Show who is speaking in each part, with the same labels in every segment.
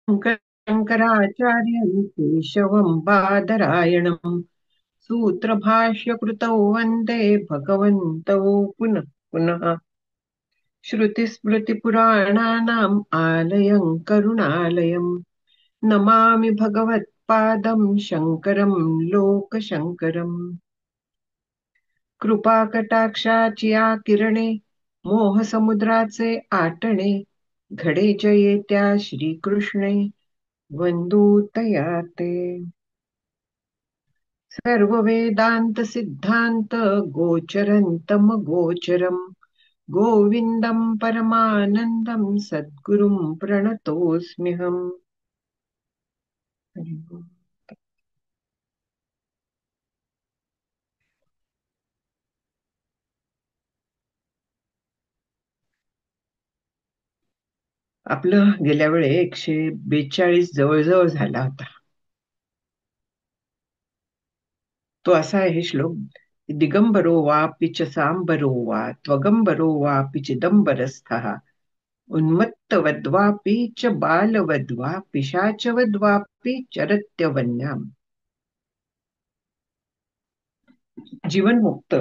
Speaker 1: शङ्कराचार्यं केशवं बादरायणं सूत्रभाष्यकृतौ वन्दे भगवन्तौ पुनः पुनः। श्रुतिस्मृतिपुराणानाम् आलयं करुणालयं नमामि भगवत्पादं शङ्करं लोकशङ्करम्। कृपाकटाक्षाची या किरणे मोहसमुद्राचे आटणे घडे जये त्या श्रीकृष्णे वंदूतया ते। सर्व वेदांत सिद्धांत गोचरंतम गोचरम गोविंदम परमानंदम सद्गुरुं प्रणतोस्म्यहम्। आपलं गेल्या वेळे 142 जवळजवळ झाला होता. तो असा आहे श्लोक. दिगंबरो वापि च सांबरो वा त्वगंबरो वापि चिदंबरस्थः उन्मत्तवद्वापि च बालवद्वा पिशाचवद्वापि चरत्यवन्याम्. जीवनमुक्त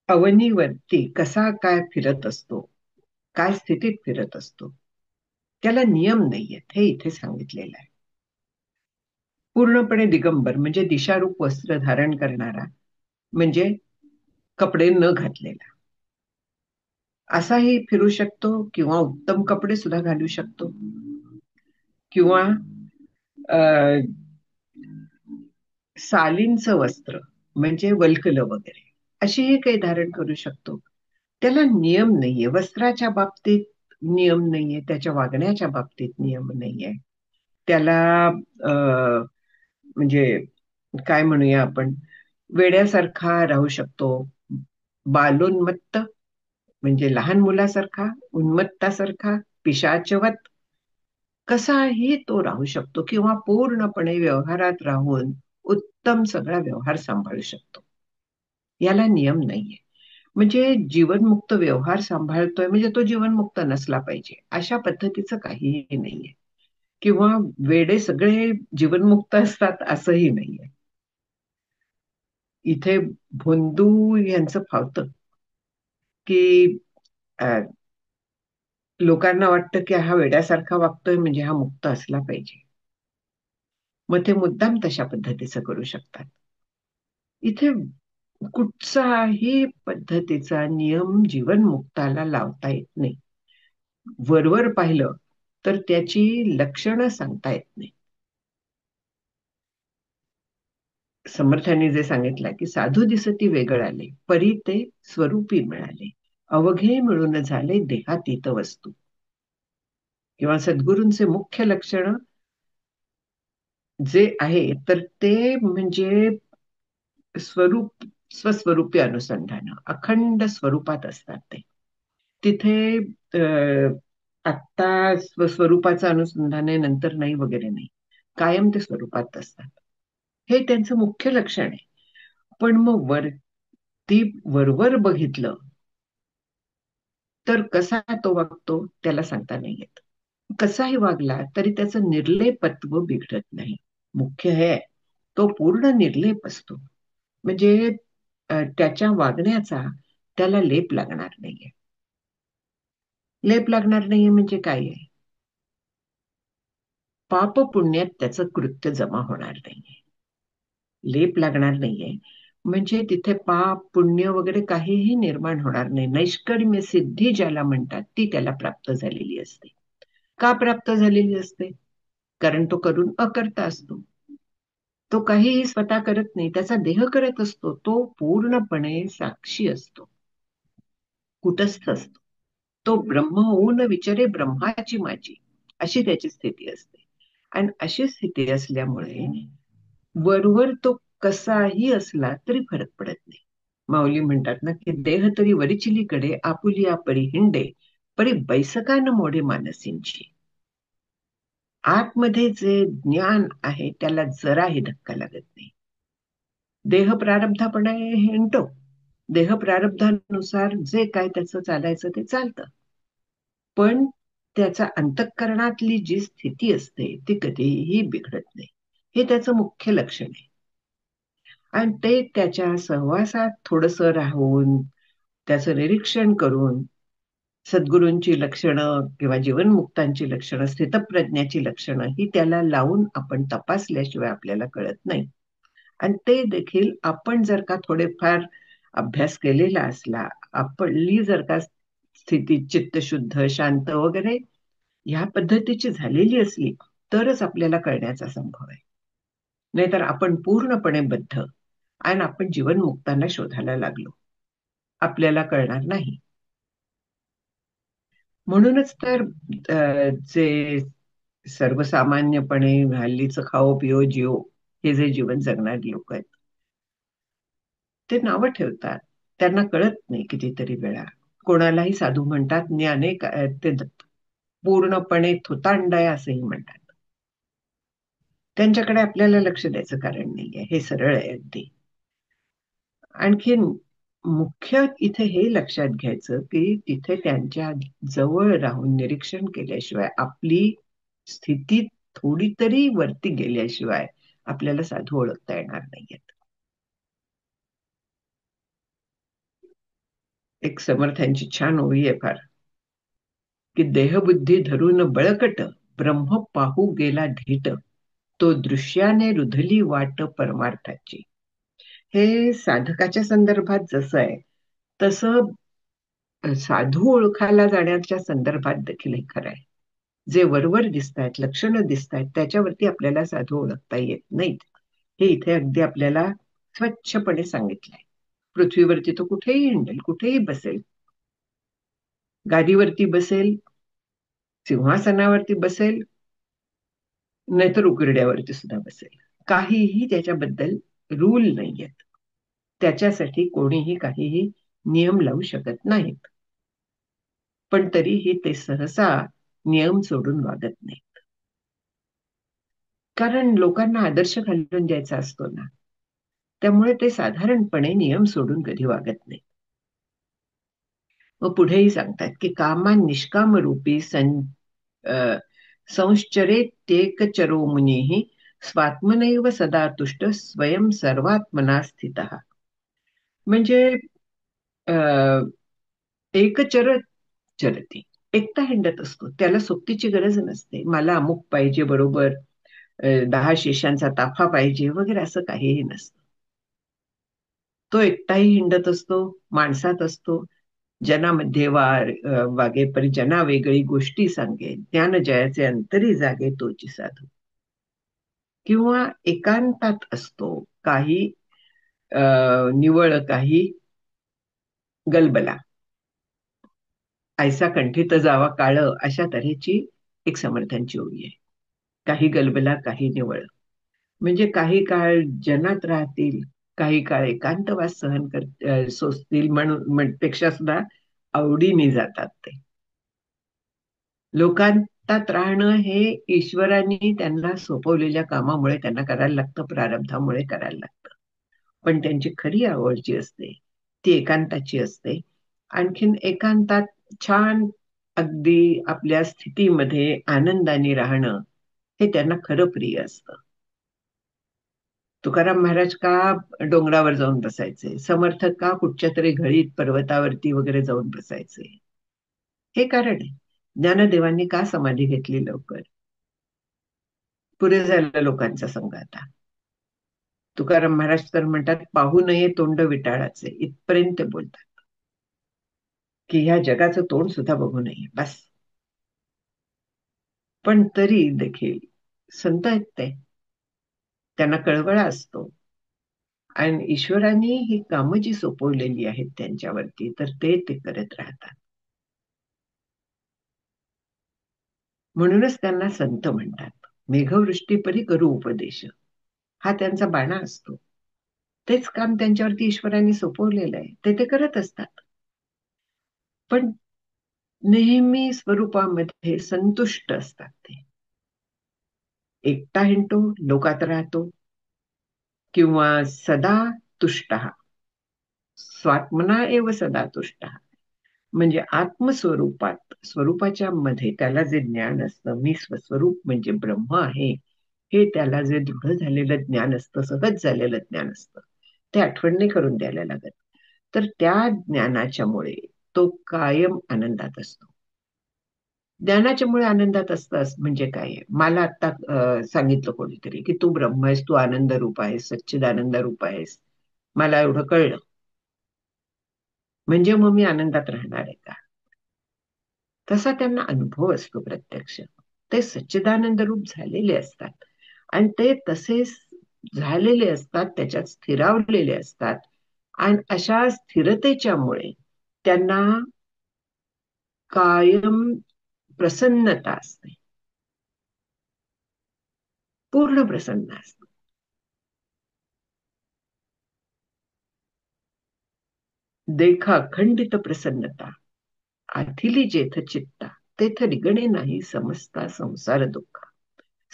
Speaker 1: अवनीवरती कसा काय फिरत असतो, काय स्थितीत फिरत असतो, त्याला नियम नाहीयेत हे इथे सांगितलेलं आहे. पूर्णपणे दिगंबर म्हणजे दिशारूप वस्त्र धारण करणारा, म्हणजे कपडे न घातलेला असाही फिरू शकतो, किंवा उत्तम कपडे सुद्धा घालू शकतो, किंवा अ, सालींचं वस्त्र म्हणजे वल्कल वगैरे अशीही काही धारण करू शकतो. त्याला नियम नाहीये. वस्त्राच्या बाबतीत नियम नाहीये, त्याच्या वागण्याच्या बाबतीत नियम नाहीये. त्याला अ, म्हणजे काय म्हणूया आपण, वेड्यासारखा राहू शकतो, बालोन्मत्त म्हणजे लहान मुलासारखा, उन्मत्तासारखा, पिशाचवत कसाही तो राहू शकतो, किंवा पूर्णपणे व्यवहारात राहून उत्तम सगळा व्यवहार सांभाळू शकतो. याला नियम नाहीये. म्हणजे जीवनमुक्त व्यवहार सांभाळतोय म्हणजे तो जीवनमुक्त नसला पाहिजे अशा पद्धतीचं काहीही नाहीये. किंवा वेडे सगळे जीवनमुक्त असतात असंही नाहीये. इथे भोंदू यांचं फावतं की लोकांना वाटतं की हा वेड्यासारखा वागतोय म्हणजे हा मुक्त असला पाहिजे, मग ते मुद्दाम तशा पद्धतीचं करू शकतात. इथे कुठचाही पद्धतीचा नियम जीवनमुक्ताला लावता येत नाही. वरवर पाहिलं तर त्याची लक्षणं सांगता येत नाही. समर्थांनी जे सांगितलं की साधू दिसती वेगळाले परी ते स्वरूपी मिळाले अवघे मिळून झाले देहातीत वस्तू. किंवा सद्गुरूंचे मुख्य लक्षण जे आहे तर ते म्हणजे स्वरूप, स्वस्वरूपी अनुसंधान, अखंड स्वरूपात असतात ते. तिथे आत्ता स्वस्वरूपाचं अनुसंधान आहे नंतर नाही वगैरे नाही, कायम ते स्वरूपात असतात. हे त्यांचं मुख्य लक्षण आहे. पण मग वरती वरवर बघितलं तर कसा तो वागतो त्याला सांगता नाही येत. कसाही वागला तरी त्याचं निर्लेपत्व बिघडत नाही. मुख्य हे तो पूर्ण निर्लेप असतो. म्हणजे त्याच्या वागण्याचा त्याला लेप लागणार नाहीये. लेप लागणार नाहीये म्हणजे काय आहे? पाप पुण्यात त्याचं कृत्य जमा होणार नाहीये. लेप लागणार नाहीये म्हणजे तिथे पाप पुण्य वगैरे काहीही निर्माण होणार नाही. नैष्कर्म्य सिद्धी ज्याला म्हणतात ती त्याला प्राप्त झालेली असते. का प्राप्त झालेली असते? कारण तो करून अकर्ता असतो. तो काहीही स्वतः करत नाही, त्याचा देह करत असतो. तो पूर्णपणे साक्षी असतो, कुटस्थ असतो. तो ब्रह्म होऊन विचारे ब्रह्माची माझी, अशी त्याची स्थिती असते. आणि अशी स्थिती असल्यामुळे वरवर तो कसाही असला तरी फरक पडत नाही. माऊली म्हणतात ना की देह तरी वरिचिलीकडे आपुलिया परी हिंडे परी बैसका न मोडे मानसींची. आतमध्ये जे ज्ञान आहे त्याला जराही धक्का लागत नाही. देह प्रारब्धापणे हिंडतो, देह प्रारब्धानुसार जे काय त्याचं चालायचं ते चालतं, पण त्याचा अंतःकरणातली जी स्थिती असते ती कधीही बिघडत नाही. हे त्याचं मुख्य लक्षण आहे. आणि ते त्याच्या सहवासात थोडस राहून, त्याचं निरीक्षण करून, सद्गुरूंची लक्षणं किंवा जीवनमुक्तांची लक्षणं, स्थितप्रज्ञाची लक्षणं ही त्याला लावून आपण तपासल्याशिवाय आपल्याला कळत नाही. आणि ते देखील आपण जर का थोडेफार अभ्यास केलेला असला, आपली जर का स्थिती चित्तशुद्ध, शांत वगैरे ह्या पद्धतीची झालेली असली तरच आपल्याला कळण्याचा संभव आहे. नाहीतर आपण पूर्णपणे बद्ध आणि आपण जीवनमुक्तांना शोधायला लागलो, आपल्याला कळणार नाही. म्हणूनच तर जे सर्वसामान्यपणे हल्लीचं खाओ पिओ जिओ हे जे जीवन जगणारी लोक आहेत ते नावं ठेवतात, त्यांना कळत नाही कितीतरी वेळा. कोणालाही साधू म्हणतात आणि अनेक ते पूर्णपणे थुतांड आहे असंही म्हणतात. त्यांच्याकडे आपल्याला लक्ष द्यायचं कारण नाहीये, हे सरळ आहे अगदी. आणखीन मुख्य इथे हे लक्षात घ्यायचं की तिथे त्यांच्या जवळ राहून निरीक्षण केल्याशिवाय, आपली स्थिती थोडी तरी वरती गेल्याशिवाय आपल्याला साधू ओळखता येणार नाहीयेत. एक समर्थांची छान ओळी आहे फार, की देहबुद्धी धरून बळकट, ब्रह्म पाहू गेला धीट, तो दृश्याने रुधली वाट परमार्थाची. हे साधकाच्या संदर्भात जसं आहे तसं साधू ओळखायला जाण्याच्या संदर्भात देखील हे खरं आहे. जे वरवर दिसत आहेत, लक्षणं दिसत आहेत, त्याच्यावरती आपल्याला साधू ओळखता येत नाहीत. हे इथे अगदी आपल्याला स्वच्छपणे सांगितलंय. पृथ्वीवरती तो कुठेही हिंडेल, कुठेही बसेल, गादीवरती बसेल, सिंहासनावरती बसेल, नाहीतर उकिरड्यावरती सुद्धा बसेल. काहीही त्याच्याबद्दल रूल नाहीयेत. त्याच्यासाठी कोणीही काहीही नियम लावू शकत नाहीत. पण तरीही ते सहसा नियम सोडून वागत नाही. कारण लोकांना आदर्श घालून द्यायचा असतो ना, त्यामुळे ते साधारणपणे नियम सोडून कधी वागत नाही. मग पुढेही सांगतात की कामान निष्काम रूपी संश्चरेत्येकचरो मुनीः स्वात्मनैव सदा तुष्ट स्वयं सर्वात्मना स्थितः. म्हणजे एकचर चरती, एकटा हिंडत असतो, त्याला सोबतीची गरज नसते. मला अमुक पाहिजे बरोबर, 10 शिष्यांचा ताफा पाहिजे वगैरे असं काहीही नसतं. तो एकटाही हिंडत असतो, माणसात असतो, जनामध्ये वागे परी जना वेगळी गोष्टी सांगे, ज्ञान जयाचे अंतरी जागे तोची साधू. किंवा एकांतात असतो, काही निवळ, काही गलबला, ऐसा कंठित जावा काळ, अशा तऱ्हेची एक समर्थांची ओळी आहे. काही गलबला, काही निवळ. म्हणजे काही काळ जनात राहतील, काही काळ एकांतवास सहन सोसतील, म्हणून पेक्षा सुद्धा आवडीने जातात ते. लोकांतात राहणं हे ईश्वराने त्यांना सोपवलेल्या कामामुळे त्यांना करायला लागतं, प्रारब्धामुळे करायला लागतं. पण त्यांची खरी आवड जी असते ती एकांताची असते. आणखीन एकांतात छान अगदी आपल्या स्थितीमध्ये आनंदाने राहणं हे त्यांना खरं प्रिय असतं. तुकाराम महाराज का डोंगरावर जाऊन बसायचे, समर्थ का कुठच्या तरी घळीत पर्वतावरती वगैरे जाऊन बसायचे, हे कारण आहे. ज्ञानदेवांनी का समाधी घेतली लवकर? पुरे झालं लोकांचा संघ आता. तुकाराम महाराज तर म्हणतात, पाहू नये तोंड विटाळाचे, इथपर्यंत बोलतात की ह्या जगाचं तोंड सुद्धा बघू नये बस. पण तरी देखील संत आहेत ते, त्यांना कळवळा असतो. आणि ईश्वराने ही कामं जी सोपवलेली आहेत त्यांच्यावरती, तर ते करत राहतात. म्हणूनच त्यांना संत म्हणतात. मेघवृष्टी परी करू उपदेश, हा त्यांचा बाणा असतो. तेच काम त्यांच्यावरती ईश्वराने सोपवलेलं आहे, ते करत असतात. पण नेहमी स्वरूपामध्ये संतुष्ट असतात ते. एकटा हिंडतो, लोकात राहतो, किंवा सदा तुष्ट, स्वात्मना एव सदा तुष्ट, म्हणजे आत्मस्वरूपात स्वरूपाच्या मध्ये त्याला जे ज्ञान असतं, मी स्वस्वरूप म्हणजे ब्रह्म आहे, हे त्याला जे दृढ झालेलं ज्ञान असतं, सहज झालेलं ज्ञान असतं, ते आठवण नाही करून द्यायला लागत. तर त्या ज्ञानाच्या मुळे तो कायम आनंदात असतो. ज्ञानाच्या मुळे आनंदात असतास म्हणजे काय आहे? मला आता सांगितलं कोणीतरी की तू ब्रह्म आहेस, तू आनंद रूप आहेस, सच्चिदानंद रूप आहेस, मला एवढं कळलं, म्हणजे मग मी आनंदात राहणार आहे का? तसा त्यांना अनुभव असतो प्रत्यक्ष. ते सच्चिदानंद रूप झालेले असतात आणि ते तसेच झालेले असतात, त्याच्यात स्थिरावलेले असतात. आणि अशा स्थिरतेच्यामुळे त्यांना कायम प्रसन्नता असते, पूर्ण प्रसन्न असते. देखा खंडित प्रसन्नता, आथिली जेथ चित्ता, तेथ निगणे नाही समजता संसार दुःख.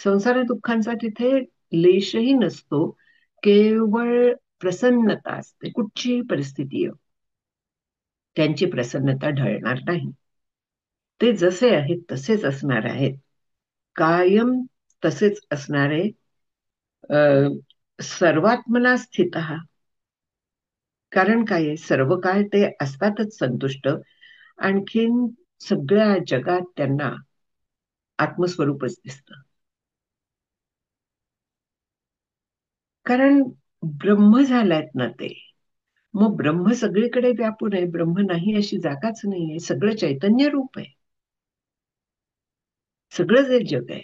Speaker 1: संसार दुःखांचा तिथे लेशही नसतो, केवळ प्रसन्नता असते. कुठचीही परिस्थिती येऊ, त्यांची प्रसन्नता ढळणार नाही. ते जसे आहेत तसेच असणार आहेत, कायम तसेच असणारे. सर्वात्मना स्थित. कारण काय आहे, सर्व काळ ते असतातच संतुष्ट. आणखीन सगळ्या जगात त्यांना आत्मस्वरूपच दिसतं. कारण ब्रह्म झालायत ना ते. मग ब्रह्म सगळीकडे व्यापून आहे, ब्रह्म नाही अशी जागाच नाहीये. सगळं चैतन्य रूप आहे. सगळं जे जग आहे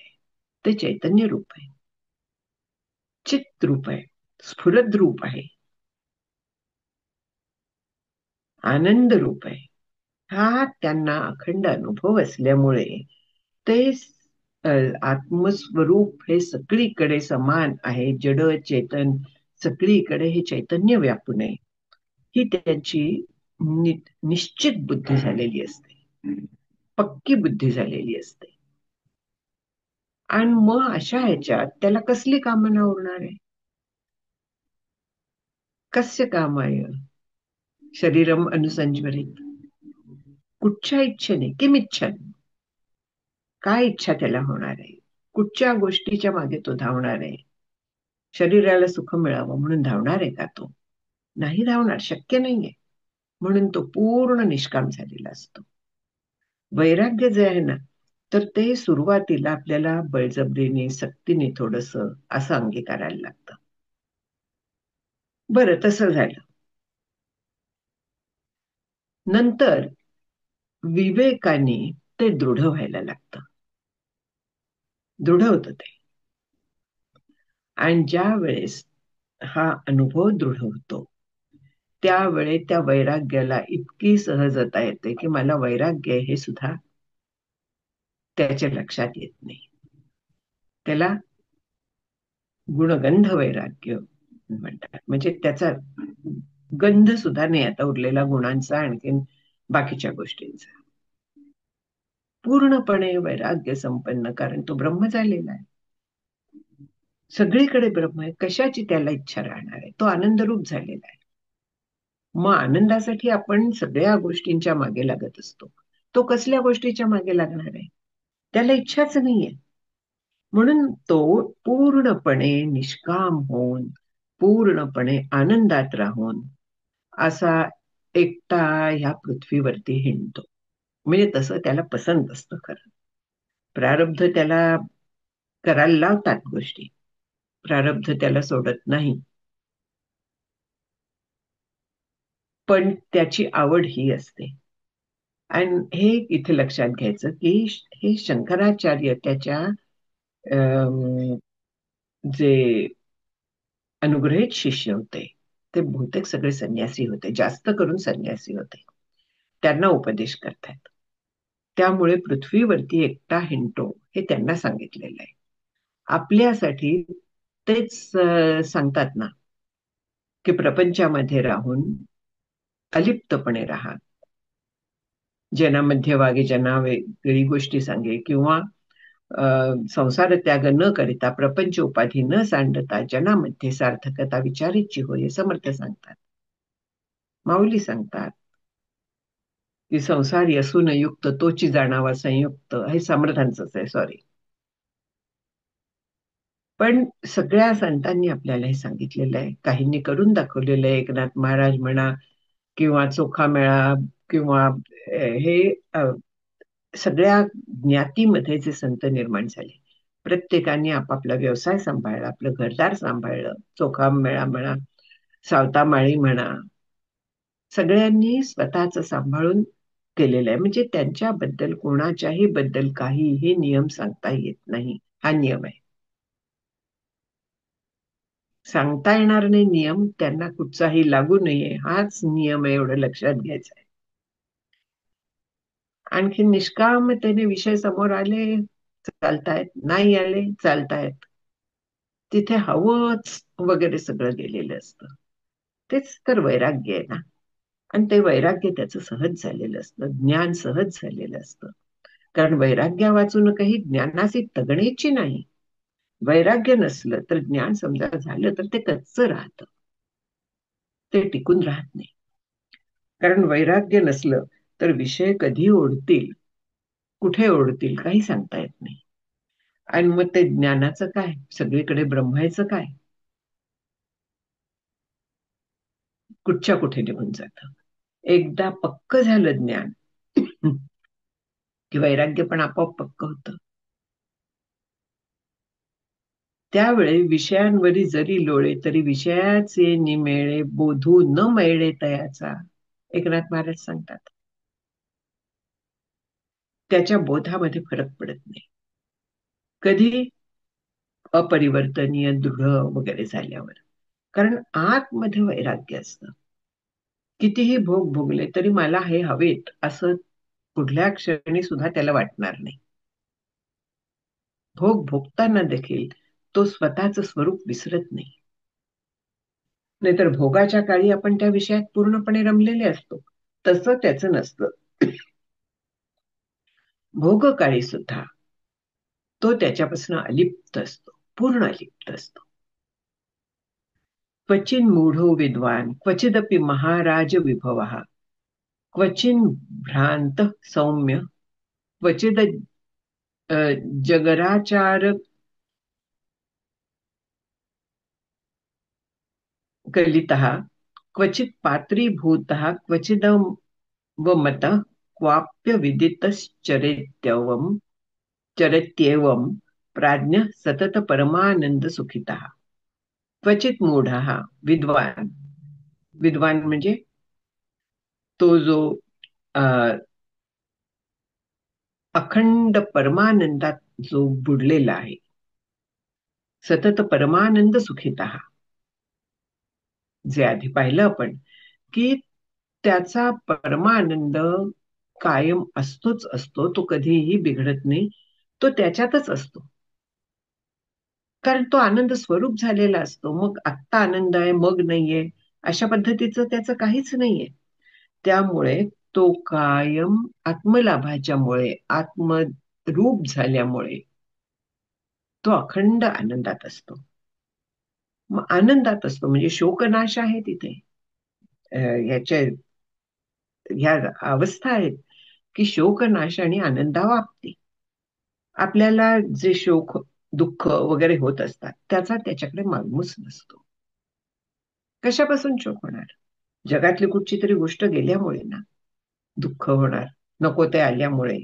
Speaker 1: ते चैतन्य रूप आहे, चित रूप आहे, स्फुरद रूप आहे, आनंद रूप आहे. हा त्यांना अखंड अनुभव असल्यामुळे ते आत्मस्वरूप हे सगळीकडे समान आहे. जड चेतन सगळीकडे हे चैतन्य व्यापून आहे, ही त्यांची निश्चित बुद्धी झालेली असते, पक्की बुद्धी झालेली असते. आणि मग अशा ह्याच्यात त्याला कसली कामना उरणार आहे? कस्य कामाय शरीरम अनुसंजरित. कुठच्या इच्छेने, किम इच्छन, काय इच्छा त्याला होणार आहे? कुठच्या गोष्टीच्या मागे तो धावणार आहे? शरीराला सुख मिळावं म्हणून धावणार आहे का तो? नाही धावणार, शक्य नाहीये. म्हणून तो पूर्ण निष्काम झालेला असतो. वैराग्य जे आहे ना, तर ते सुरुवातीला आपल्याला बळजबरीने सक्तीने थोडस असं अंगीकारायला लागतं. बरं, तसं झालं नंतर विवेकाने ते दृढ व्हायला लागतं. दृढ होतं ते. आणि ज्या वेळेस हा अनुभव दृढ होतो, त्यावेळे त्या वैराग्याला इतकी सहजता येते की मला वैराग्य हे सुद्धा त्याच्या लक्षात येत नाही. त्याला गुणगंध वैराग्य म्हणतात. म्हणजे त्याचा गंध सुद्धा नाही आता उरलेला गुणांचा, आणखीन बाकीच्या गोष्टींचा. पूर्णपणे वैराग्य संपन्न, कारण तो ब्रह्म झालेला आहे. सगळीकडे ब्रह्म आहे, कशाची त्याला इच्छा राहणार आहे? तो आनंदरूप झालेला आहे. मग आनंदासाठी आपण सगळ्या गोष्टींच्या मागे लागत असतो. तो कसल्या गोष्टीच्या मागे लागणार आहे? त्याला इच्छाच नाहीये. म्हणून तो पूर्णपणे निष्काम होऊन, पूर्णपणे आनंदात राहून असा एकटा ह्या पृथ्वीवरती हिंडतो. म्हणजे तसं त्याला पसंत असतं खरं. प्रारब्ध त्याला करायला लावतात गोष्टी, प्रारब्ध त्याला सोडत नाही. पण त्याची आवड ही असते. आणि हे इथे लक्षात घ्यायचं की हे शंकराचार्य त्याच्या जे अनुग्रहित शिष्य होते, ते बहुतेक सगळे संन्यासी होते, जास्त करून संन्यासी होते. त्यांना उपदेश करतात. त्यामुळे पृथ्वीवरती एकटा हिंडतो हे त्यांना सांगितलेलं आहे. आपल्यासाठी तेच सांगतात ना, की प्रपंचामध्ये राहून अलिप्तपणे राहा. जना मध्यभागी जना वेगळी गोष्टी सांगे, किंवा संसार त्याग न करिता प्रपंच उपाधी न सांडता जनामध्ये सार्थकता विचारीची होय, समर्थ सांगतात, माऊली सांगतात. की संसार यसून युक्त तोची जाणावा संयुक्त, हे समर्थांचंच आहे, सॉरी. पण सगळ्या संतांनी आपल्याला हे सांगितलेलं आहे, काहींनी करून दाखवलेलं आहे. एकनाथ महाराज म्हणा किंवा चोखामेळा किंवा हे सगळ्या ज्ञातीमध्ये जे संत निर्माण झाले, प्रत्येकाने आपापला व्यवसाय सांभाळला, आपलं घरदार सांभाळलं. चोखामेळा म्हणा, सावतामाळी म्हणा, सगळ्यांनी स्वतःच सांभाळून केलेलं आहे. म्हणजे त्यांच्याबद्दल, कोणाच्याही बद्दल काहीही नियम सांगता येत नाही, हा नियम आहे. सांगता येणार नाही नियम, त्यांना कुठचाही लागू नये, हाच नियम आहे, एवढं लक्षात घ्यायचं आहे. आणखी निष्कामतेने विषय समोर आले, चालतायत, नाही आले, चालतायत. तिथे हवंच वगैरे सगळं गेलेलं असतं. तेच तर वैराग्य आहे ना. आणि ते वैराग्य त्याचं सहज झालेलं असतं, ज्ञान सहज झालेलं असतं. कारण वैराग्य वाचून काही ज्ञानाची तगणेची नाही. वैराग्य नसलं तर ज्ञान समजा झालं तर ते कच्चं राहतं, ते टिकून राहत नाही. कारण वैराग्य नसलं तर विषय कधी ओढतील, कुठे ओढतील, काही सांगता येत नाही. आणि मग ते ज्ञानाचं काय, सगळीकडे ब्रह्मायचं काय, कुठच्या कुठे निघून जातं. एकदा पक्क झालं ज्ञान की वैराग्य पण आपोआप पक्क होतं. त्यावेळी विषयांवरी जरी लोळे तरी विषयाचे निमेळे बोधू न मैळे तयाचा, एकनाथ महाराज सांगतात. त्याच्या बोधामध्ये फरक पडत नाही कधी, अपरिवर्तनीय दृढ वगैरे झाल्यावर. कारण आतमध्ये वैराग्य असतं. कितीही भोग भोगले तरी मला हे हवेत असं कुठल्या क्षणी सुद्धा त्याला वाटणार नाही. भोग भोगताना देखील तो स्वतःच स्वरूप विसरत नाही. नाहीतर भोगाच्या काळी आपण त्या विषयात पूर्णपणे रमलेले असतो, तसं त्याचं नसतं. भोगकाळी सुद्धा तो त्याच्यापासून अलिप्त असतो, पूर्ण अलिप्त असतो. क्वचिन मूढो विद्वान क्वचिदपि महाराज विभव, क्वचिन भ्रांत सौम्य क्वचिद जगराचार कलितः, क्वचित पात्रीभूतः क्वचिदवमतः, क्वाप्य विदितश्चरेत्यवम् चरत्येवं प्राज्ञ सतत परमानंद सुखितः. क्वचित मूढः, विद्वान, विद्वान म्हणजे तो जो अखंड परमानंदात जो बुडलेला आहे, सतत परमानंद सुखितः, जे आधी पाहिलं आपण की त्याचा परमानंद कायम असतोच असतो, तो कधीही बिघडत नाही, तो त्याच्यातच असतो. कारण तो आनंद स्वरूप झालेला असतो. मग आत्ता आनंद आहे मग नाहीये अशा पद्धतीचं त्याचं काहीच नाहीये. त्यामुळे तो कायम आत्मलाभाच्या मुळे, आत्मरूप झाल्यामुळे तो अखंड आनंदात असतो. मग आनंदात असतो म्हणजे शोकनाश आहे तिथे. ह्याच्या ह्या अवस्था आहेत की शोकनाश आणि आनंदावाप्ती. आपल्याला जे शोक दुःख वगैरे होत असतात त्याचा त्याच्याकडे मागमूस नसतो. कशापासून शोक होणार, जगातली कुठची तरी गोष्ट गेल्यामुळे ना दुःख होणार, नको ते आल्यामुळे.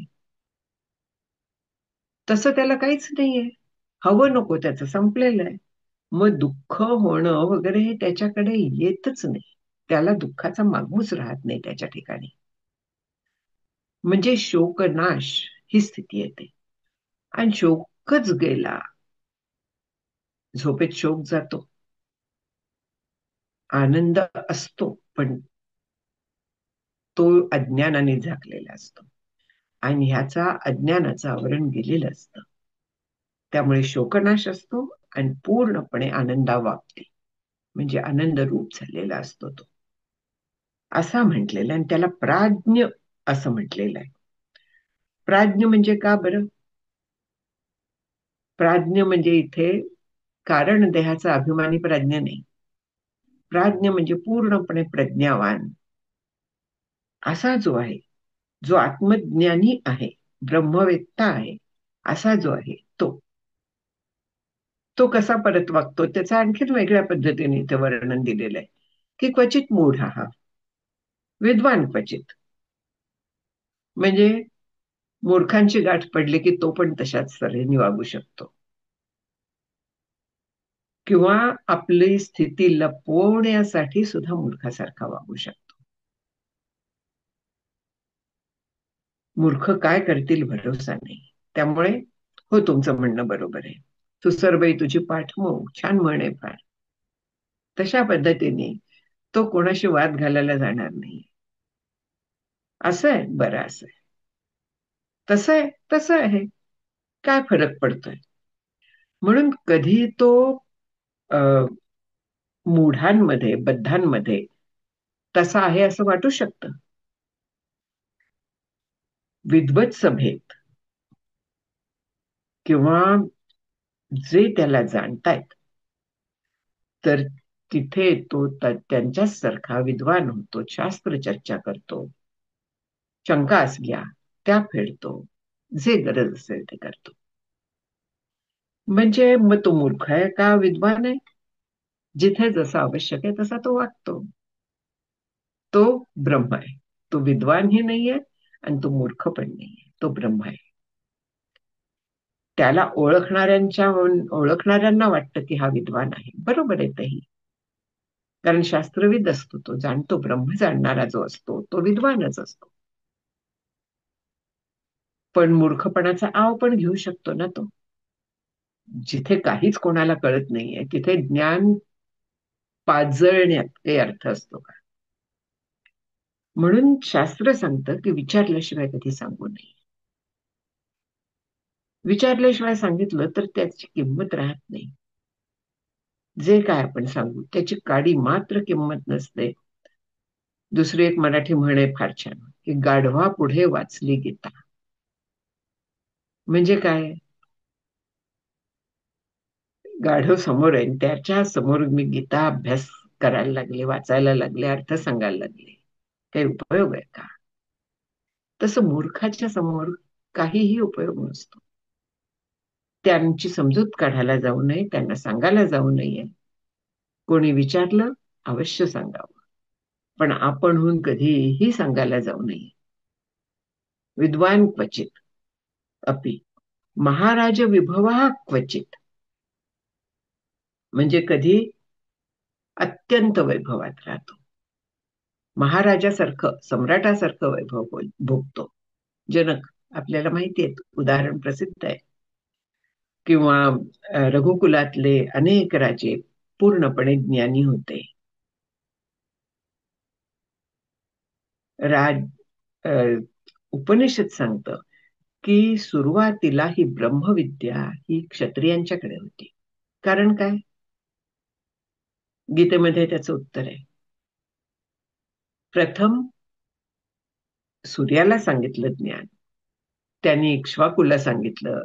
Speaker 1: तसं त्याला काहीच नाहीये, हवं नको त्याचं संपलेलं आहे. मग दुःख होणं वगैरे हे त्याच्याकडे येतच नाही, त्याला दुःखाचा मागमूस राहत नाही त्याच्या ठिकाणी. म्हणजे शोकनाश ही स्थिती येते. आणि शोकच गेला, झोपेत शोक जातो, आनंद असतो पण तो अज्ञानाने झाकलेला असतो आणि ह्याचा अज्ञानाचं आवरण गेलेलं असतं. त्यामुळे शोकनाश असतो आणि पूर्णपणे आनंदावाप्ती म्हणजे आनंद रूप झालेला असतो तो, असा म्हटलेला. आणि त्याला प्राज्ञ असं म्हटलेलं आहे. प्राज्ञ म्हणजे का बरं? प्राज्ञ म्हणजे इथे कारण देहाचा अभिमानी प्राज्ञ नाही. प्राज्ञ म्हणजे पूर्णपणे प्रज्ञावान असा जो आहे जो आत्मज्ञानी आहे, ब्रह्मवेत्ता आहे, असा जो आहे तो कसा परत वागतो त्याचं आणखीन वेगळ्या पद्धतीने इथे वर्णन दिलेलं आहे, की क्वचित मूढ हा विद्वान क्वचित, म्हणजे मूर्खांची गाठ पडली की तो पण तशाच तऱ्हेने वागू शकतो, किंवा आपली स्थिती लपवण्यासाठी सुद्धा मूर्खासारखा वागू शकतो. मूर्ख काय करतील भरोसा नाही. त्यामुळे हो, तुमचं म्हणणं बरोबर आहे. सुसरबाई तुझी पाठमो, छान म्हण आहे फार. तशा पद्धतीने तो कोणाशी वाद घालायला जाणार नाही. असं आहे, बरं असं आहे, तसं आहे, तसं आहे, काय फरक पडतोय. म्हणून कधी तो अ, मूढांमध्ये, बद्धांमध्ये तसा आहे असं वाटू शकतं. विद्वत सभेत किंवा जे त्याला जाणतायत, तर तिथे तो त्यांच्याच सारखा विद्वान होतो, शास्त्र चर्चा करतो, शंका असल्या त्या फेडतो, जे गरज असेल ते करतो. म्हणजे मग तो मूर्ख आहे का विद्वान आहे? जिथे जसं आवश्यक आहे तसा तो वागतो. तो ब्रह्म आहे. तो विद्वानही नाहीये आणि तो मूर्ख पण नाहीये, तो ब्रह्म आहे. त्याला ओळखणाऱ्यांना वाटतं की हा विद्वान आहे, बरोबर आहे तेही, कारण शास्त्रविद असतो, तो जाणतो, ब्रह्म जाणणारा जो असतो तो विद्वानच असतो. पण मूर्खपणाचा आव पण घेऊ शकतो ना तो. जिथे काहीच कोणाला कळत नाहीये तिथे ज्ञान पाजळण्यात काही अर्थ असतो का? म्हणून शास्त्र सांगतं की विचारल्याशिवाय कधी सांगू नये. विचारल्याशिवाय सांगितलं तर त्याची किंमत राहत नाही. जे काय आपण सांगू त्याची काडी मात्र किंमत नसते. दुसरी एक मराठी म्हण आहे फार छान, की गाढवा पुढे वाचली गीता. म्हणजे काय? गाढव समोर आहे, त्याच्या समोर मी गीता अभ्यास करायला लागले, वाचायला लागले, अर्थ सांगायला लागले, काही उपयोग आहे का? तसं मूर्खाच्या समोर काहीही उपयोग नसतो. त्यांची समजूत काढायला जाऊ नये, त्यांना सांगायला जाऊ नये. कोणी विचारलं अवश्य सांगावं, पण आपणहून कधीही सांगायला जाऊ नये. विद्वान क्वचित अपि महाराज विभवा क्वचित, म्हणजे कधी अत्यंत वैभवात राहतो, महाराजासारखं, सम्राटासारखं वैभव भोगतो. जनक आपल्याला माहिती आहे, उदाहरण प्रसिद्ध आहे. किंवा रघुकुलातले अनेक राजे पूर्णपणे ज्ञानी होते. राज उपनिषद सांगतं की सुरुवातीला ही ब्रह्मविद्या ही क्षत्रियांच्याकडे होती. कारण काय? गीतेमध्ये त्याचं उत्तर आहे. प्रथम सूर्याला सांगितलं ज्ञान, त्यांनी इक्ष्वाकूला सांगितलं,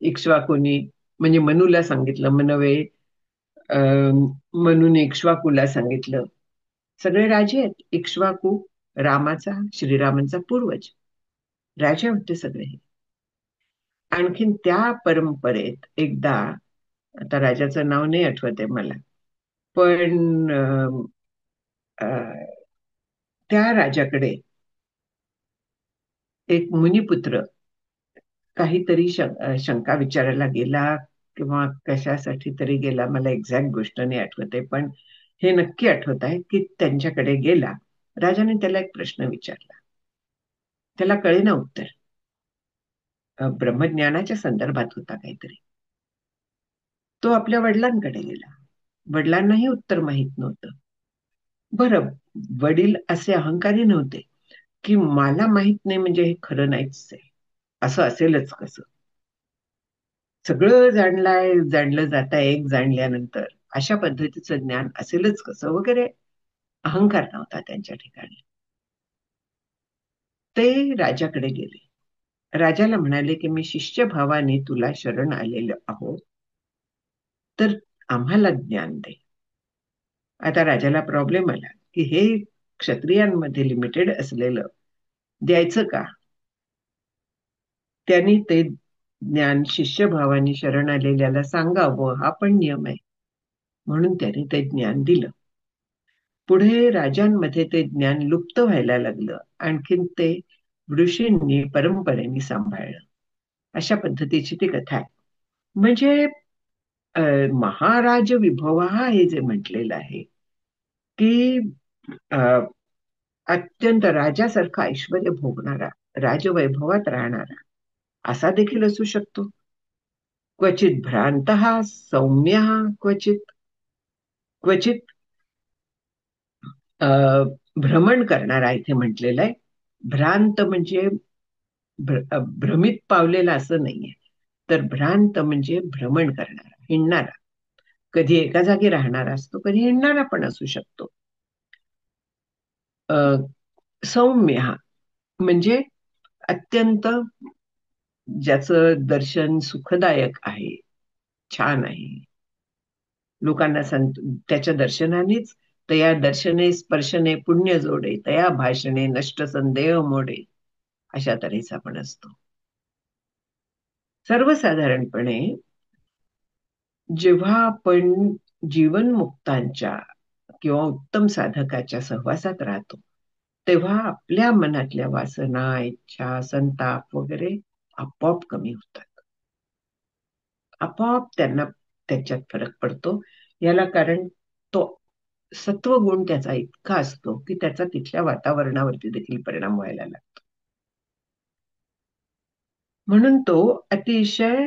Speaker 1: इक्ष्वाकूनी म्हणजे मनूला सांगितलं, मनूने इक्ष्वाकूला सांगितलं. सगळे राजे आहेत. इक्ष्वाकू रामाचा, श्रीरामांचा पूर्वज राजे होते सगळे. आणखीन त्या परंपरेत एकदा, आता राजाचं नाव नाही आठवत आहे मला, पण त्या राजाकडे एक मुनिपुत्र काहीतरी शंका विचारायला गेला किंवा कशासाठी तरी गेला, मला एक्झॅक्ट गोष्ट नाही आठवत आहे, पण हे नक्की आठवत आहे की त्यांच्याकडे गेला. राजाने त्याला एक प्रश्न विचारला, त्याला कळेना उत्तर. ब्रह्मज्ञानाच्या संदर्भात होता काहीतरी. तो आपल्या वडिलांकडे गेला, वडिलांनाही उत्तर माहित नव्हतं. बरं, वडील असे अहंकारी नव्हते की मला माहित नाही म्हणजे हे खरं नाहीच आहे, असं असेलच कसं, सगळं जाणलं जात आहे एक जाणल्यानंतर, अशा पद्धतीचं ज्ञान असेलच कसं वगैरे, अहंकार नव्हता त्यांच्या ठिकाणी. ते राजाकडे गेले, राजाला म्हणाले की मी शिष्यभावाने तुला शरण आलेलो आहोत, तर आम्हाला ज्ञान दे. आता राजाला प्रॉब्लेम आला की हे क्षत्रियांमध्ये लिमिटेड असलेलं द्यायचं का? त्यांनी ते ज्ञान शिष्यभावानी शरण आलेल्याला सांगावं, हा पण नियम आहे. म्हणून त्यांनी ते ज्ञान दिलं. पुढे राजांमध्ये ते ज्ञान लुप्त व्हायला लागलं. आणखीन ते ऋषींनी परंपरेने सांभाळलं. अशा पद्धतीची ती कथा आहे. म्हणजे महाराज विभवा हे जे म्हटलेलं आहे की अ, अत्यंत राजासारखा ऐश्वर्य भोगणारा, राजवैभवात राहणारा, असा देखील असू शकतो. क्वचित भ्रांत सौम्य, क्वचित क्वचित अ, भ्रमण करणारा इथे म्हटलेलं आहे. भ्रांत म्हणजे भ्रमित पावलेला असं नाहीये. तर भ्रांत म्हणजे भ्रमण करणारा, हिंडणारा. कधी एका जागी राहणारा असतो, कधी हिंडणारा पण असू शकतो. सौम्य म्हणजे अत्यंत ज्याचं दर्शन सुखदायक आहे, छान आहे. लोकांना त्याच्या दर्शनानेच तया दर्शने स्पर्शने पुण्य जोडे, तया भाषणे नष्ट संदेह मोडे, अशा तऱ्हेचा पण असतो. सर्वसाधारणपणे जेव्हा आपण जीवनमुक्तांच्या किंवा उत्तम साधकाच्या सहवासात राहतो, तेव्हा आपल्या मनातल्या वासना, इच्छा, संताप वगैरे आपोआप कमी होतात. आपोआप त्यांना त्याच्यात फरक पडतो. याला कारण तो सत्वगुण त्याचा इतका असतो की त्याचा तिथल्या वातावरणावरती देखील परिणाम व्हायला लागतो. म्हणून तो अतिशय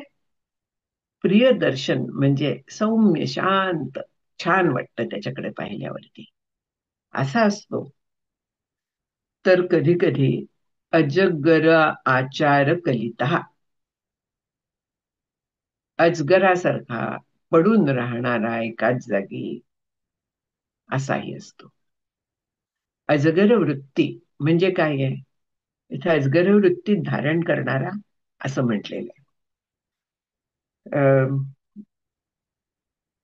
Speaker 1: प्रिय दर्शन म्हणजे सौम्य, शांत, छान वाटतं त्याच्याकडे पाहिल्यावरती, असा असतो. तर कधी कधी अजगर आचार कलिता, अजगरासारखा पडून राहणारा एकाच जागी, असाही असतो. अजगर वृत्ती म्हणजे काय आहे? इथे अजगर वृत्ती धारण करणारा असं म्हटलेलं आहे.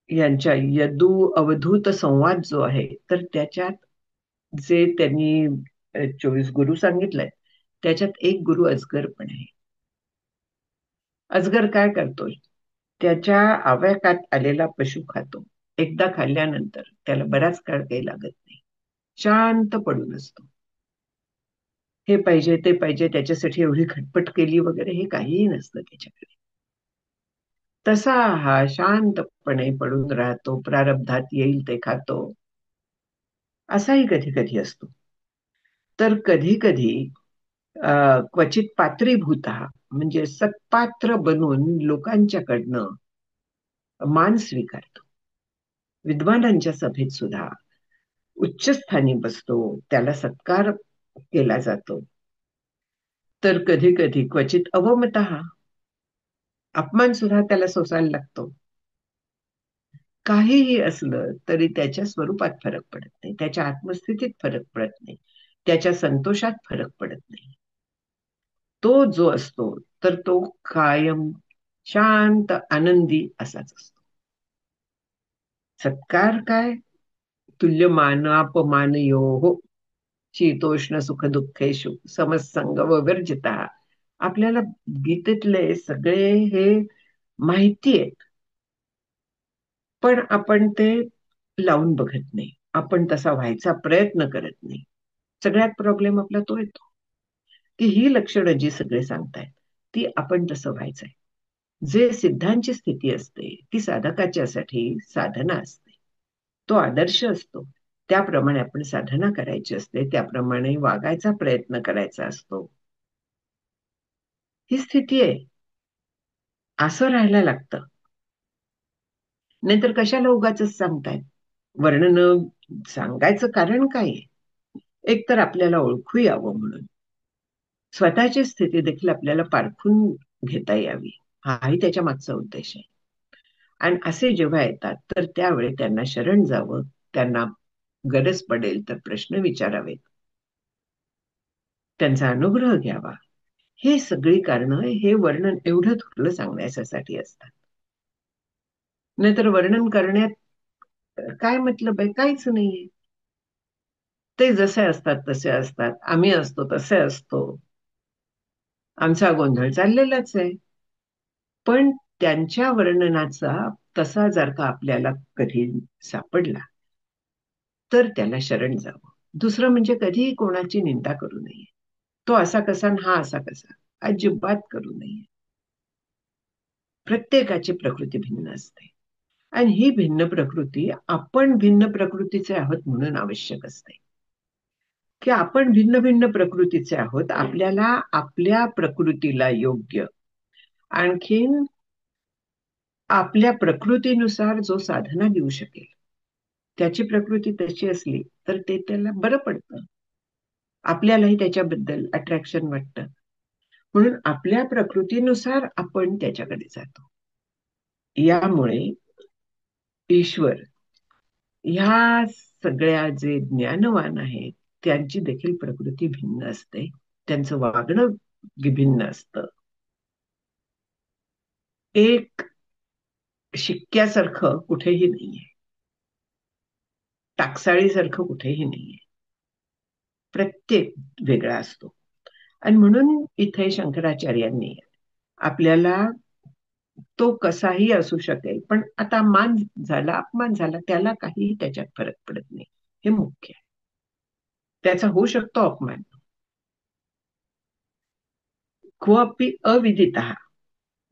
Speaker 1: यांच्या यदू अवधूत संवाद जो आहे, तर त्याच्यात जे त्यांनी 24 गुरु सांगितलंय, त्याच्यात एक गुरु अजगर पण आहे. अजगर काय करतोय? त्याच्या आवाक्यात आलेला पशु खातो. एकदा खाल्ल्यानंतर त्याला बराच काळ काही लागत नाही, शांत पडून असतो. हे पाहिजे ते पाहिजे त्याच्यासाठी एवढी खटपट केली वगैरे हे काहीही नसतं त्याच्याकडे. तसा हा शांतपणे पडून राहतो, प्रारब्धात येईल ते खातो, असाही कधी कधी असतो. तर कधी कधी क्वचित पात्रीभूत म्हणजे सत्पात्र बनून लोकांच्याकडनं मान स्वीकारतो. विद्वानांच्या सभेत सुद्धा उच्चस्थानी बसतो, त्याला सत्कार केला जातो. तर कधी कधी क्वचित अवमत, अपमान सुद्धा त्याला सोसायला लागतो. काहीही असलं तरी त्याच्या स्वरूपात फरक पडत नाही, त्याच्या आत्मस्थितीत फरक पडत नाही, त्याच्या संतोषात फरक पडत नाही. तो जो असतो तर तो कायम शांत आनंदी असाच असतो. सत्कार काय? तुल्य मानापमान हो, शीतोष्ण सुख दुःखेशु समसंग वर्जिता. आपल्याला गीतेतले सगळे हे माहिती आहेत, पण आपण ते लावून बघत नाही, आपण तसा व्हायचा प्रयत्न करत नाही. सगळ्यात प्रॉब्लेम आपला तो येतो की ही लक्षणं जी सगळे सांगतायत ती आपण तसं व्हायचंय. जे सिद्धांची स्थिती असते ती साधकाच्यासाठी साधना असते, तो आदर्श असतो. त्याप्रमाणे आपण साधना करायची असते, त्याप्रमाणे वागायचा प्रयत्न करायचा असतो. ही स्थिती आहे, असं राहायला लागतं. नाहीतर कशाला उगाच सांगतायत वर्णन? सांगायचं कारण काय आहे? एक तर आपल्याला ओळखू यावं म्हणून, स्वतःची स्थिती देखील आपल्याला पारखून घेता यावी, हाही त्याच्या मागचा उद्देश आहे. आणि असे जेव्हा येतात तर त्यावेळी त्यांना शरण जावं, त्यांना गरज पडेल तर प्रश्न विचारावेत, त्यांचा अनुग्रह घ्यावा. हे सगळी कारणं हे वर्णन एवढं थोडं सांगण्यासाठी असतात. नाहीतर वर्णन करण्यात काय मतलब आहे? काहीच नाहीये. ते जसे असतात तसे असतात, आम्ही असतो तसे असतो, आमचा गोंधळ चाललेलाच आहे. पण त्यांच्या वर्णनाचा तसा जर का आपल्याला कधी सापडला तर त्याला शरण जावं. दुसरं म्हणजे कधीही कोणाची निंदा करू नये. तो असा कसा आणि हा असा कसा, अजिबात करू नये. प्रत्येकाची प्रकृती भिन्न असते आणि ही भिन्न प्रकृती आपण भिन्न प्रकृतीचे आहोत म्हणून आवश्यक असते. की आपण भिन्न भिन्न प्रकृतीचे आहोत, आपल्याला आपल्या प्रकृतीला योग्य, आणखीन आपल्या प्रकृतीनुसार जो साधना देऊ शकेल, त्याची प्रकृती तशी असली तर ते त्याला बरं पडतं, आपल्यालाही त्याच्याबद्दल अट्रॅक्शन वाटतं. म्हणून आपल्या प्रकृतीनुसार आपण त्याच्याकडे जातो. यामुळे ईश्वर ह्या सगळ्या जे ज्ञानवान आहेत त्यांची देखील प्रकृती भिन्न असते, त्यांचं वागणं विभिन्न असतं. एक शिक्क्यासारखं कुठेही नाहीये, टाकसाळीसारखं कुठेही नाहीये. प्रत्येक वेगळा असतो. आणि म्हणून इथे शंकराचार्यांनी आपल्याला तो कसाही असू शकेल, पण आता मान झाला अपमान झाला त्याला काहीही त्याच्यात फरक पडत नाही, हे मुख्य आहे. त्याचा होऊ शकतो अपमान, क्वापि अविदित,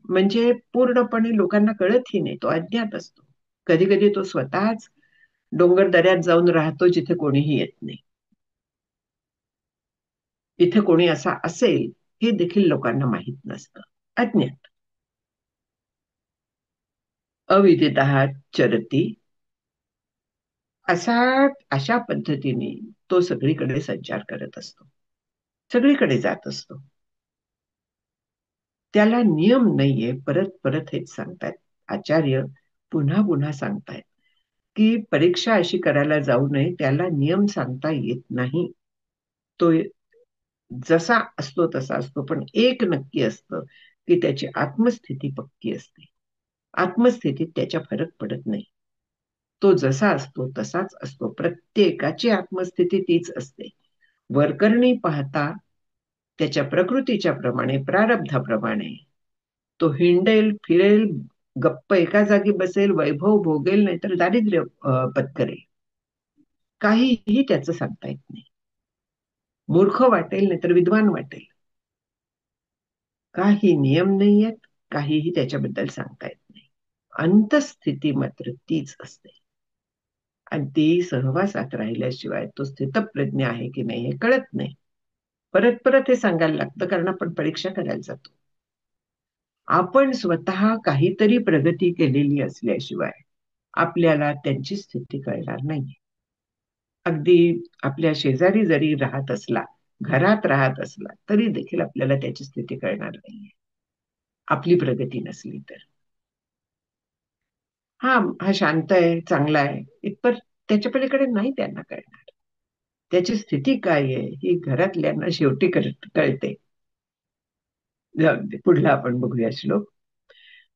Speaker 1: म्हणजे पूर्णपणे लोकांना कळतही नाही, तो अज्ञात असतो. कधी कधी तो स्वतःच डोंगर दऱ्यात जाऊन राहतो जिथे कोणीही येत नाही. इथे कोणी असा असेल हे देखील लोकांना माहीत नसतं, अज्ञात. अविदित चरती, असा अशा पद्धतीने तो सगळीकडे संचार करत असतो, सगळीकडे जात असतो. त्याला नियम नाहीये. परत परत हेच सांगतायत आचार्य, पुन्हा पुन्हा सांगतायत की परीक्षा अशी करायला जाऊ नये, त्याला नियम सांगता येत नाही. तो जसा असतो तसा असतो, पण एक नक्की असतं की त्याची आत्मस्थिती पक्की असते. आत्मस्थितीत त्याच्या फरक पडत नाही, तो जसा असतो तसाच असतो. प्रत्येकाची आत्मस्थिती तीच असते. वरकरणी पाहता त्याच्या प्रकृतीच्या प्रमाणे, प्रारब्धाप्रमाणे तो हिंडेल फिरेल, गप्प एका जागी बसेल, वैभव भोगेल, नाहीतर दारिद्र्य पत्करेल, काहीही त्याचं सांगता येत नाही. मूर्ख वाटेल नाहीतर विद्वान वाटेल, काही नियम नाही आहेत, काहीही त्याच्याबद्दल सांगता येत नाही. अंतस्थिती मात्र तीच असते आणि ती सहवासात राहिल्याशिवाय तो स्थितप्रज्ञ आहे की नाही हे कळत नाही. परत परत हे सांगायला लागतं, कारण आपण परीक्षा करायला जातो. आपण स्वतः काहीतरी प्रगती केलेली असल्याशिवाय आपल्याला त्यांची स्थिती कळणार नाही. अगदी आपल्या शेजारी जरी राहत असला, घरात राहत असला, तरी देखील आपल्याला त्याची स्थिती कळणार नाहीये, आपली प्रगती नसली तर. हा हा शांत आहे, चांगला आहे, इतपर त्याच्या पलीकडे नाही त्यांना कळणार. त्याची स्थिती काय आहे ही घरातल्यांना शेवटी कळते. पुढला आपण बघूया श्लोक.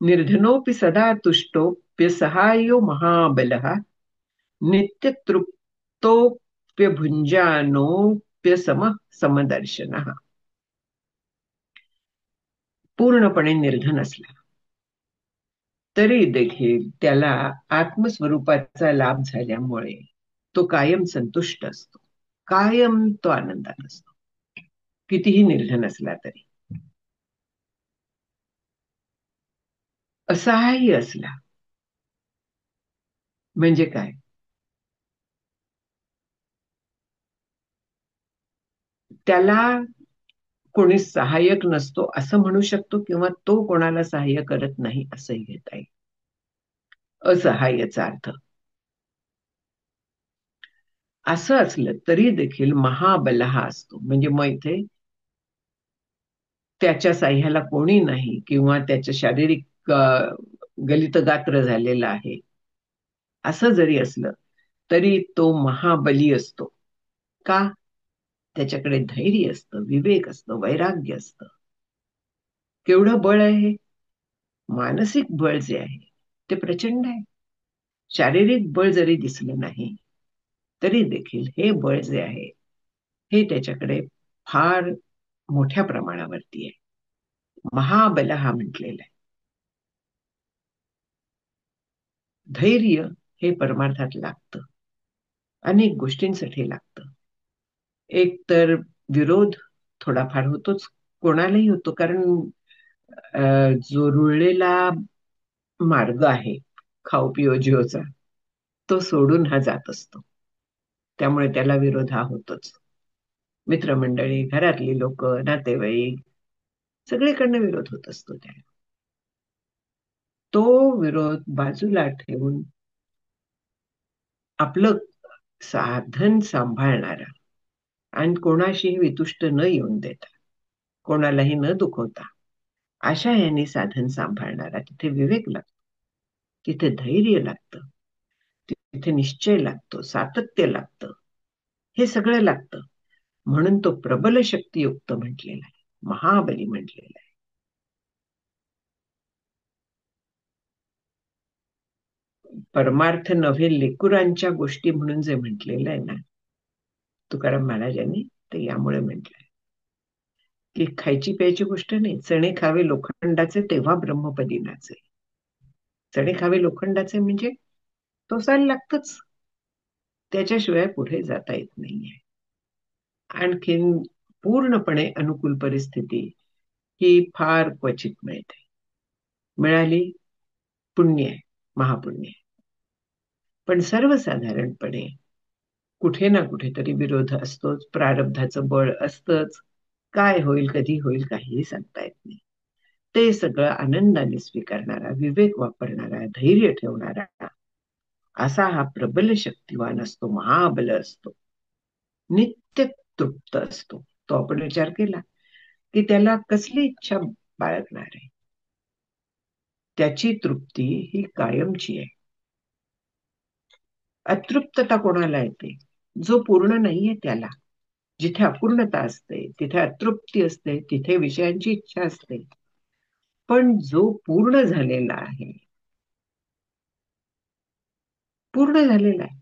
Speaker 1: निर्धनोपि सदा तुष्टोप्यसहायो महाबलः नित्यतृप्तोप्यभुञ्जानोप्यसमः समदर्शनः. पूर्णपणे निर्धन असला तरी देखील त्याला आत्मस्वरूपाचा लाभ झाल्यामुळे तो कायम संतुष्ट असतो, कायम तो आनंदात असतो, कितीही निर्धन असला तरी. असहाय्य असला म्हणजे काय, त्याला कोणी सहाय्यक नसतो असं म्हणू शकतो, किंवा तो कोणाला सहाय्य करत नाही असंही घेता येईल. असहाय्यचा अर्थ असं असलं तरी देखील महाबल हा असतो, म्हणजे मग इथे त्याच्या साह्याला कोणी नाही, किंवा त्याचं शारीरिक गलित गात्र झालेलं आहे असं जरी असलं तरी तो महाबली असतो. का? त्याच्याकडे धैर्य असतं, विवेक असतं, वैराग्य असतं. केवढं बळ आहे, मानसिक बळ जे आहे ते प्रचंड आहे. शारीरिक बळ जरी दिसलं नाही तरी देखील हे बळ जे आहे हे त्याच्याकडे फार मोठ्या प्रमाणावरती आहे. महाबल हा म्हटलेला आहे. धैर्य हे परमार्थात लागतं, अनेक गोष्टींसाठी लागतं. एक तर विरोध थोडाफार होतोच, कोणालाही होतो, कारण जो रुळलेला मार्ग आहे खाओ पिओ जिओचा, तो सोडून हा जात असतो. त्यामुळे त्याला विरोध हा होतोच. मित्रमंडळी, घरातली लोक, नातेवाईक, सगळीकडनं विरोध होत असतो त्याला. तो विरोध बाजूला ठेवून आपलं साधन सांभाळणारा आणि कोणाशीही वितुष्ट न येऊन देता, कोणालाही न दुखवता, अशा यांनी साधन सांभाळणारा, तिथे विवेक लागतो, तिथे धैर्य लागतं, तिथे निश्चय लागतो, सातत्य लागतं, हे सगळं लागतं. म्हणून तो प्रबल शक्तियुक्त म्हटलेला आहे, महाबली म्हटलेला आहे. परमार्थ नव्हे लेकुरांच्या गोष्टी म्हणून जे म्हटलेलं आहे ना तुकाराम महाराजांनी, ते यामुळे म्हटलंय की खायची प्यायची गोष्ट नाही. चणे खावे लोखंडाचे तेव्हा ब्रह्मपदी नाचे. चणे खावे लोखंडाचे म्हणजे टोचायला लागतच, त्याच्याशिवाय पुढे जाता येत नाहीये. आणखीन पूर्णपणे अनुकूल परिस्थिती ही फार क्वचित मिळते. मिळाली पुण्य आहे, महापुण्य आहे. पण सर्वसाधारणपणे कुठे ना कुठेतरी विरोध असतोच, प्रारब्धाचं बळ असतंच. काय होईल, कधी होईल, काहीही सांगता येत नाही. ते सगळं आनंदाने स्वीकारणारा, विवेक वापरणारा, धैर्य ठेवणारा, असा हा प्रबल शक्तिवान असतो, महाबल असतो, नित्य तृप्त असतो. तो आपण विचार केला की त्याला कसली इच्छा बाळगणार आहे, त्याची तृप्ती ही कायमची आहे. अतृप्तता कोणाला येते? जो पूर्ण नाहीये त्याला. जिथे अपूर्णता असते तिथे अतृप्ती असते, तिथे विषयांची इच्छा असते. पण जो पूर्ण झालेला आहे, पूर्ण झालेला आहे,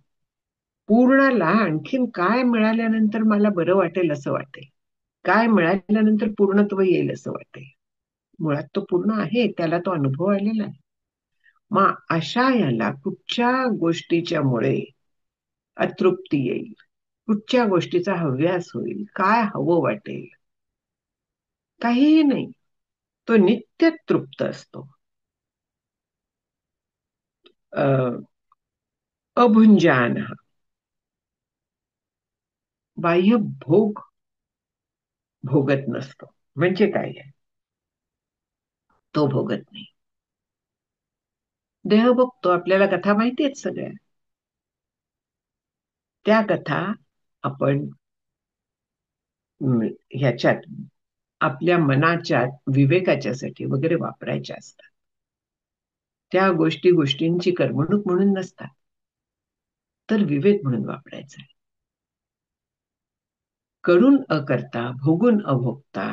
Speaker 1: पूर्णाला आणखीन काय मिळाल्यानंतर मला बरं वाटेल असं वाटेल, काय मिळाल्यानंतर पूर्णत्व येईल असं वाटेल. मुळात तो पूर्ण आहे, त्याला तो अनुभव आलेला आहे. मग अशा याला कुठच्या गोष्टीच्या मुळे अतृप्ती येईल, कुठच्या गोष्टीचा हव्यास होईल, काय हवं वाटेल, काहीही नाही. तो नित्य तृप्त असतो. अभुंजान, बाह्य भोग भोगत नसतो. म्हणजे काय आहे? तो भोगत नाही. देह भोगतो. आपल्याला कथा माहिती आहेत सगळ्या. त्या कथा आपण ह्याच्यात आपल्या मनाच्या विवेकाच्यासाठी वगैरे वापरायच्या असतात. त्या गोष्टी गोष्टींची करमणूक म्हणून नसतात, तर विवेक म्हणून वापरायचा. करून अकर्ता, भोगून अभोगता,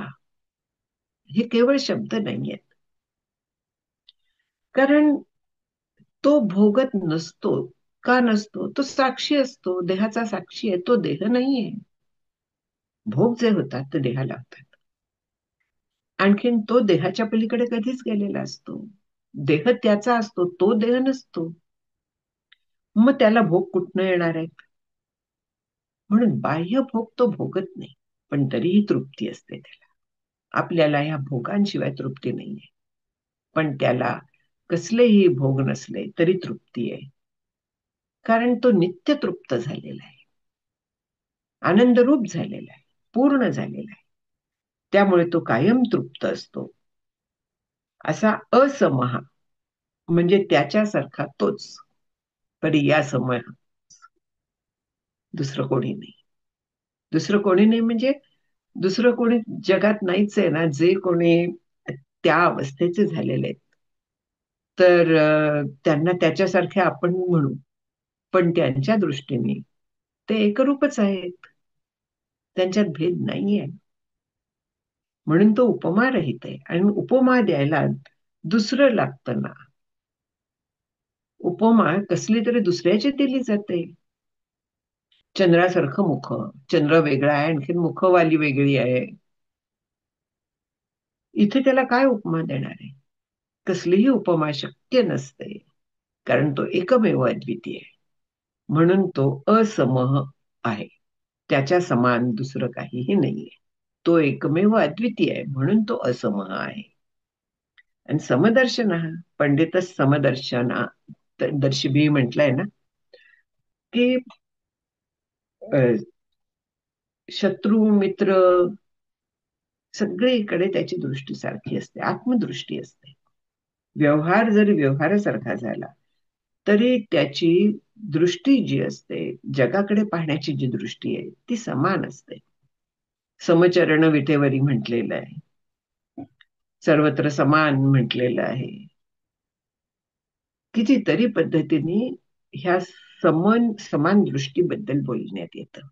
Speaker 1: हे केवळ शब्द नाहीयेत. कारण तो भोगत नसतो. का नसतो? तो साक्षी असतो, देहाचा साक्षी आहे, तो देह नाहीये. भोग जे होतात ते देहाला होतात. आणखीन तो देहाच्या पलीकडे कधीच गेलेला असतो. देह त्याचा असतो, तो देह नसतो. मग त्याला भोग कुठनं येणार आहेत? म्हणून बाह्य भोग तो भोगत नाही, पण तरीही तृप्ती असते त्याला. आपल्याला ह्या भोगांशिवाय तृप्ती नाहीये, पण त्याला कसलेही भोग नसले तरी तृप्ती आहे. कारण तो नित्य तृप्त झालेला आहे, आनंदरूप झालेला आहे, पूर्ण झालेला आहे. त्यामुळे तो कायम तृप्त असतो. असा असमहा म्हणजे त्याच्यासारखा तोच, तरी या समय दुसरं कोणी नाही. दुसरं कोणी नाही म्हणजे दुसरं कोणी जगात नाहीच आहे ना, जे कोणी त्या अवस्थेचे झालेले आहेत. तर त्यांना त्याच्यासारखे आपण म्हणू, पण त्यांच्या दृष्टीने ते एकरूपच आहेत, त्यांच्यात भेद नाहीये. म्हणून तो उपमा रहित आहे. आणि उपमा द्यायला दुसरं लागतं ना. उपमा कसली तरी दुसऱ्याची दिली जाते. चंद्रासारखं मुख. चंद्र वेगळा आहे, आणखीन मुखवाली वेगळी आहे. इथे त्याला काय उपमा देणार आहे? कसलीही उपमा शक्य नसते, कारण तो एकमेव अद्वितीय आहे. म्हणून तो असमह आहे. त्याच्या समान दुसरं काहीही नाहीये. तो एकमेव अद्वितीय आहे, म्हणून तो असमह आहे. आणि समदर्शन, पंडित समदर्शना दर्शिभी म्हटलंय ना, की शत्रू मित्र सगळीकडे त्याची दृष्टी सारखी असते, आत्मदृष्टी असते. व्यवहार जरी व्यवहारासारखा झाला तरी त्याची दृष्टी जी असते, जगाकडे पाहण्याची जी दृष्टी आहे, ती समान असते. समचरण विटेवरी म्हटलेलं आहे, सर्वत्र समान म्हटलेलं आहे. कितीतरी पद्धतीने ह्या समान दृष्टीबद्दल बोलण्यात येतं.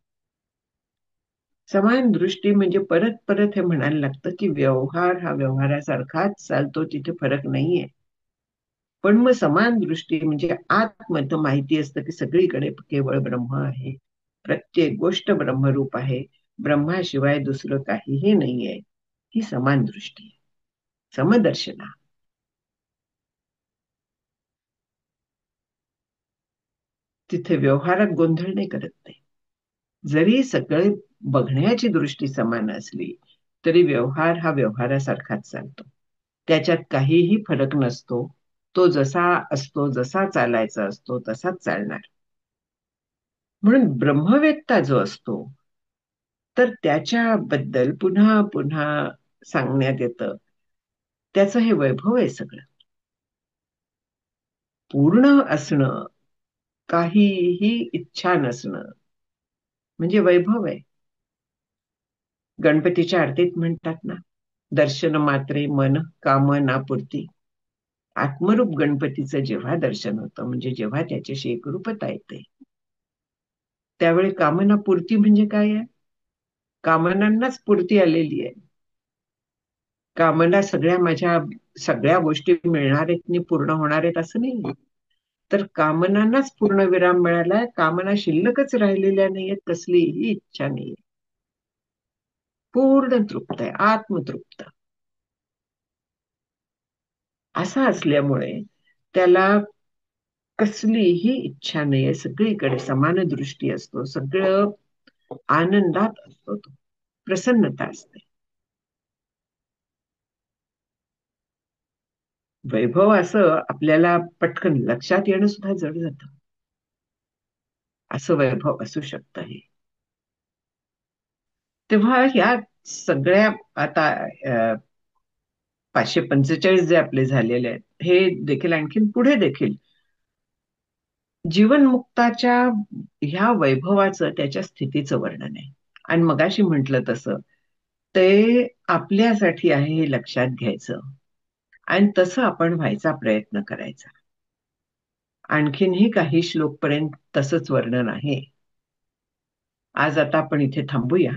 Speaker 1: समान दृष्टी म्हणजे परत परत हे म्हणायला लागतं की व्यवहार हा व्यवहारासारखाच चालतो, तिथे फरक नाहीये. पण मग समान दृष्टी म्हणजे आतमध्ये माहिती असतं की सगळीकडे केवळ ब्रह्म आहे, प्रत्येक गोष्ट ब्रह्मरूप आहे, ब्रह्माशिवाय दुसरं काहीही नाहीये. ही समान दृष्टी, समदर्शना. तिथे व्यवहारात गोंधळ नाही करत ते. जरी सगळे बघण्याची दृष्टी समान असली तरी व्यवहार हा व्यवहारासारखाच चालतो, त्याच्यात काहीही फरक नसतो. तो जसा असतो, जसा चालायचा असतो, तसाच चालणार. म्हणून ब्रह्मवेत्ता जो असतो, तर त्याच्याबद्दल पुन्हा पुन्हा सांगण्यात येतं, त्याचं हे वैभव आहे सगळं. पूर्ण असणं, काहीही इच्छा नसणं, म्हणजे वैभव आहे. गणपतीच्या आरतीत म्हणतात ना, दर्शन मात्रे मन कामनापूर्ती. आत्मरूप गणपतीचं जेव्हा दर्शन होतं, म्हणजे जेव्हा त्याच्याशी एकरूपता येते, त्यावेळी कामनापूर्ती म्हणजे काय आहे? कामनांनाच पूर्ती आलेली आहे. कामना सगळ्या माझ्या सगळ्या गोष्टी मिळणार आहेत आणि पूर्ण होणार आहेत असं नाही. तर कामनांनाच पूर्ण विराम मिळालाय, कामना शिल्लकच राहिलेल्या नाहीयेत, कसलीही इच्छा नाहीये. पूर्ण तृप्त आहे, आत्मतृप्त. असा असल्यामुळे त्याला कसलीही इच्छा नाहीये, सगळीकडे समान दृष्टी असतो, सगळं आनंदात असतो, तो प्रसन्नता असते. वैभव असं आपल्याला पटकन लक्षात येणं सुद्धा जड जातं, असं वैभव असू शकतं हे. तेव्हा ह्या सगळ्या आता 545 जे आपले झालेले आहेत, हे देखील आणखीन पुढे देखील जीवनमुक्ताच्या ह्या वैभवाचं, त्याच्या स्थितीचं वर्णन आहे. आणि मगाशी म्हटलं तसं ते आपल्यासाठी आहे हे लक्षात घ्यायचं आणि तसं आपण व्हायचा प्रयत्न करायचा. आणखीनही काही श्लोक पर्यंत तसंच वर्णन आहे. आज आता आपण इथे थांबूया.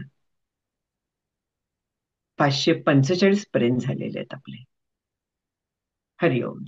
Speaker 1: 545 पर्यंत झालेले आहेत आपले. हरिओम.